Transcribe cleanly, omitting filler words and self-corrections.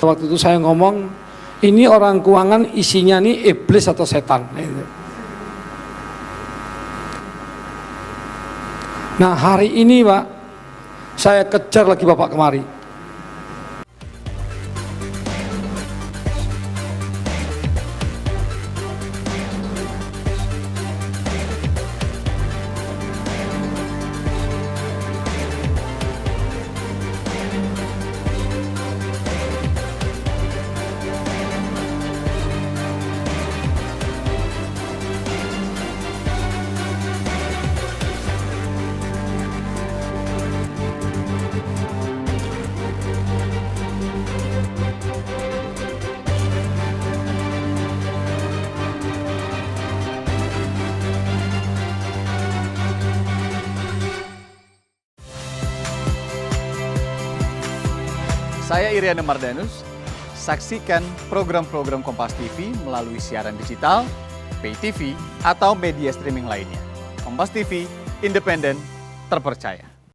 Waktu itu saya ngomong, ini orang keuangan isinya nih iblis atau setan. Nah hari ini Pak, saya kejar lagi Bapak kemari. Saya Iriana Mardanus, saksikan program-program Kompas TV melalui siaran digital, pay TV, atau media streaming lainnya. Kompas TV, independen, terpercaya.